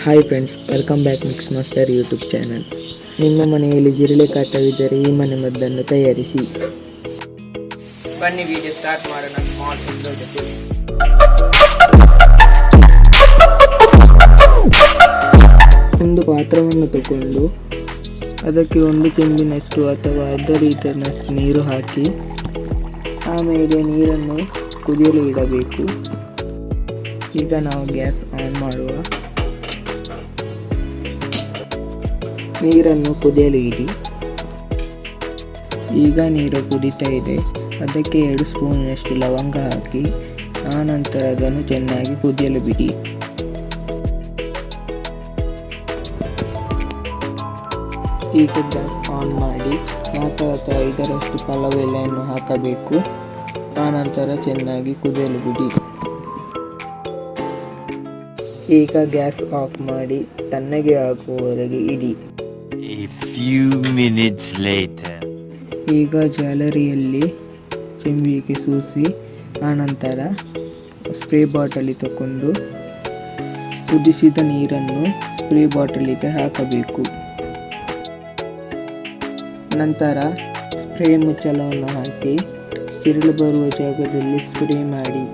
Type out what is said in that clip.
Hi friends, welcome back mix master YouTube channel. ನಿಮ್ಮ ಮನೆಯಲ್ಲಿ ಜಿರಳೆ ಕಾಟವಿದ್ದರೆ ಈ ಮನೆ ಮದ್ದನ್ನು ತಯಾರಿಸಿ. ಬನ್ನಿ ವಿಡಿಯೋ ಸ್ಟಾರ್ಟ್ ಮಾಡೋಣ. ಸ್ಮಾಲ್ ಜೊತೆ ಒಂದು ಪಾತ್ರವನ್ನು ತಗೊಂಡು ಅದಕ್ಕೆ 1 ಚೆಂಬಿನಷ್ಟು ಅಥವಾ ಅರ್ಧ ಲೀಟರ್ನಷ್ಟು ನೀರು ಹಾಕಿ ಆಮೇಲೆ ನೀರನ್ನು ಕುದಿಯಲು ಇಡಬೇಕು. ಈಗ ನಾವು ಗ್ಯಾಸ್ ಆನ್ ಮಾಡುವ. ನೀರನ್ನು ಕುದಿಯಲು ಇಡಿ. ಈಗ ನೀರು ಕುದೀತಾ ಇದೆ. ಅದಕ್ಕೆ 2 ಸ್ಪೂನಿನಷ್ಟು ಲವಂಗ ಹಾಕಿ ಆನಂತರ ಅದನ್ನು ಚೆನ್ನಾಗಿ ಕುದಿಯಲು ಬಿಡಿ. ಈಗ ಗ್ಯಾಸ್ ಆನ್ ಮಾಡಿ 4 ಅಥವಾ 5ರಷ್ಟು ಪಲಾವ್ ಎಲೆಯನ್ನು ಹಾಕಬೇಕು. ಆನಂತರ ಚೆನ್ನಾಗಿ ಕುದಿಯಲು ಬಿಡಿ. ಈಗ ಗ್ಯಾಸ್ ಆಫ್ ಮಾಡಿ ತಣ್ಣಗೆ ಆಗುವವರೆಗೆ ಇಡಿ. A few minutes later. ಈಗ ಜಾಲರಿಯಲ್ಲಿ ಚೆಂಬಿಗೆ ಸೂಸಿ ಆನಂತರ ಸ್ಪ್ರೇ ಬಾಟಲಿ ತಗೊಂಡು ಕುದಿಸಿದ ನೀರನ್ನು ಸ್ಪ್ರೇ ಬಾಟಲಿಗೆ ಹಾಕಬೇಕು. ನಂತರ ಸ್ಪ್ರೇ ಮುಚ್ಚಳವನ್ನು ಹಾಕಿ ಜಿರಳೆ ಬರುವ ಜಾಗದಲ್ಲಿ ಸ್ಪ್ರೇ ಮಾಡಿ.